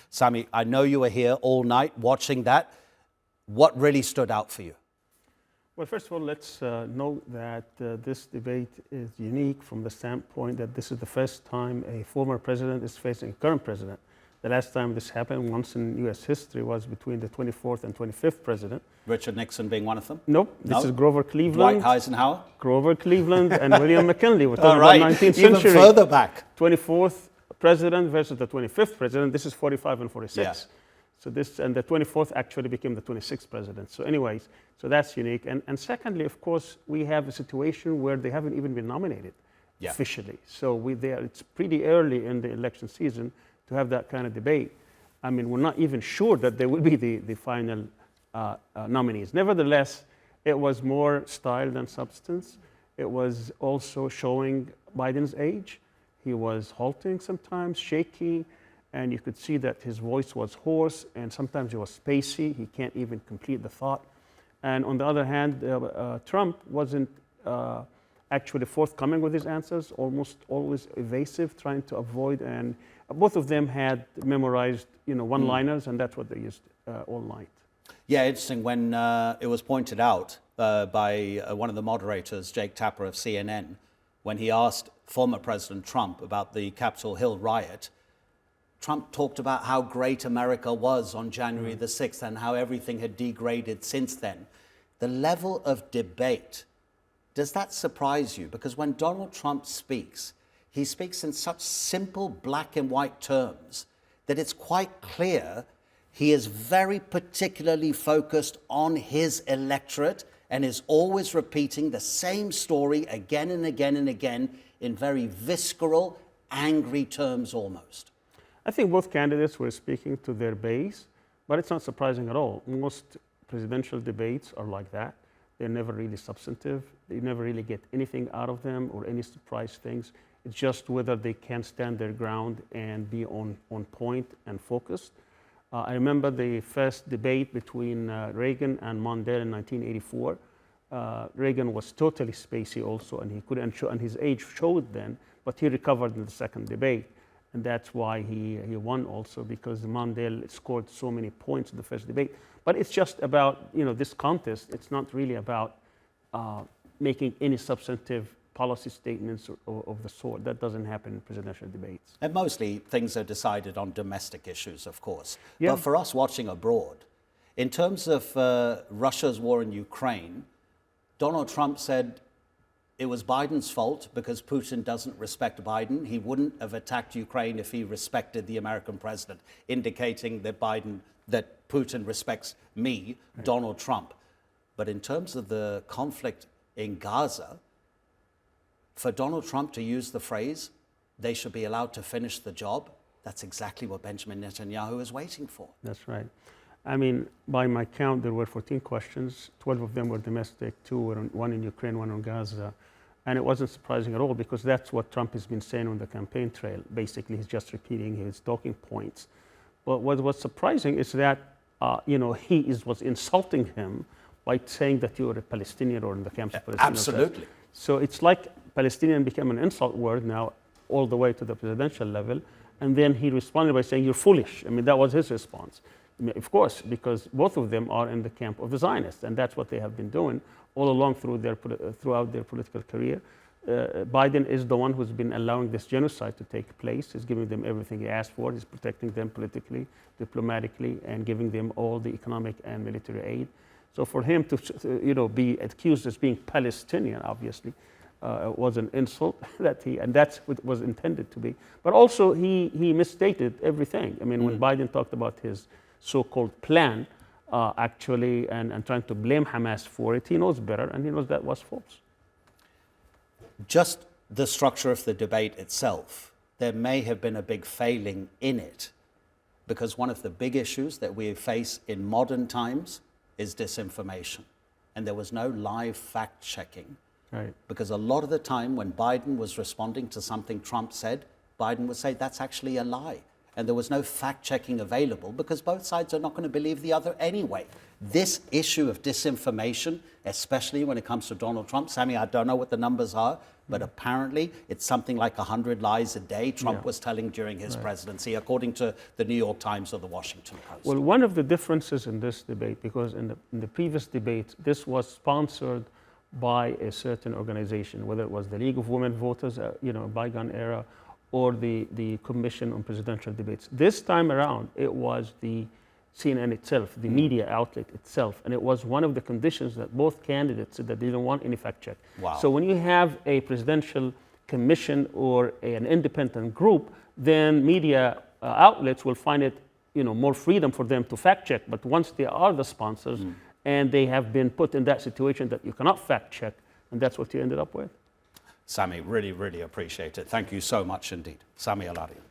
Sami, I know you were here all night watching that. What really stood out for you? Well, first of all, let's note that this debate is unique from the standpoint that this is the first time a former president is facing a current president. The last time this happened once in U.S. history was between the 24th and 25th president. Richard Nixon being one of them? Nope. This is Grover Cleveland. Dwight Eisenhower? Grover Cleveland and William McKinley. We're talking about 19th century. Even further back. 24th president versus the 25th president. This is 45 and 46. Yeah. So this, and the 24th actually became the 26th president. So anyways, so that's unique. And secondly, of course, we have a situation where they haven't even been nominated officially. So it's pretty early in the election season to have that kind of debate. I mean, we're not even sure that they will be the final nominees. Nevertheless, it was more style than substance. It was also showing Biden's age. He was halting sometimes, shaky, and you could see that his voice was hoarse and sometimes it was spacey. He can't even complete the thought. And on the other hand, Trump wasn't actually forthcoming with his answers, almost always evasive, trying to avoid, and both of them had memorized, one-liners, and that's what they used all night. Yeah, interesting. When it was pointed out by one of the moderators, Jake Tapper of CNN, when he asked former President Trump about the Capitol Hill riot, Trump talked about how great America was on January the 6th and how everything had degraded since then. The level of debate, does that surprise you? Because when Donald Trump speaks, he speaks in such simple black and white terms that it's quite clear he is very particularly focused on his electorate and is always repeating the same story again and again and again in very visceral, angry terms almost. I think both candidates were speaking to their base, but it's not surprising at all. Most presidential debates are like that. They're never really substantive. You never really get anything out of them or any surprise things. It's just whether they can stand their ground and be on point and focused. I remember the first debate between Reagan and Mondale in 1984. Reagan was totally spacey also, and he couldn't show, and his age showed then, but he recovered in the second debate. And that's why he won also, because Mondale scored so many points in the first debate. But it's just about, this contest. It's not really about making any substantive policy statements of the sort. That doesn't happen in presidential debates. And mostly things are decided on domestic issues, of course. Yeah. But for us watching abroad, in terms of Russia's war in Ukraine, Donald Trump said it was Biden's fault because Putin doesn't respect Biden. He wouldn't have attacked Ukraine if he respected the American president, indicating that Putin respects me, right, Donald Trump. But in terms of the conflict in Gaza, for Donald Trump to use the phrase, they should be allowed to finish the job, that's exactly what Benjamin Netanyahu is waiting for. That's right. I mean, by my count, there were 14 questions. 12 of them were domestic, one in Ukraine, one on Gaza. And it wasn't surprising at all, because that's what Trump has been saying on the campaign trail. Basically, he's just repeating his talking points. But what was surprising is that, he was insulting him by saying that you are a Palestinian or in the camps of Palestinians. Absolutely. So it's like Palestinian became an insult word now all the way to the presidential level. And then he responded by saying, you're foolish. I mean, that was his response. I mean, of course, because both of them are in the camp of the Zionists, and that's what they have been doing all along throughout their political career. Biden is the one who's been allowing this genocide to take place. He's giving them everything he asked for. He's protecting them politically, diplomatically, and giving them all the economic and military aid. So for him to be accused as being Palestinian, obviously, was an insult and that's what it was intended to be. But also he misstated everything. I mean, when Biden talked about his so-called plan, actually, and trying to blame Hamas for it, he knows better, and he knows that was false. Just the structure of the debate itself, there may have been a big failing in it, because one of the big issues that we face in modern times is disinformation. And there was no live fact-checking. Right. Because a lot of the time when Biden was responding to something Trump said, Biden would say, that's actually a lie. and there was no fact-checking available because both sides are not going to believe the other anyway. This issue of disinformation, especially when it comes to Donald Trump, Sami, I don't know what the numbers are, but apparently it's something like 100 lies a day Trump was telling during his presidency, according to the New York Times or the Washington Post. Well, one of the differences in this debate, because in the previous debate, this was sponsored by a certain organization, whether it was the League of Women Voters, bygone era, or the Commission on Presidential Debates. This time around, it was the CNN itself, the media outlet itself, and it was one of the conditions that both candidates said that they didn't want any fact check. Wow. So when you have a presidential commission or an independent group, then media outlets will find it, more freedom for them to fact check. But once they are the sponsors and they have been put in that situation that you cannot fact check, and that's what you ended up with. Sami, really, really appreciate it. Thank you so much indeed. Sami Al-Arian.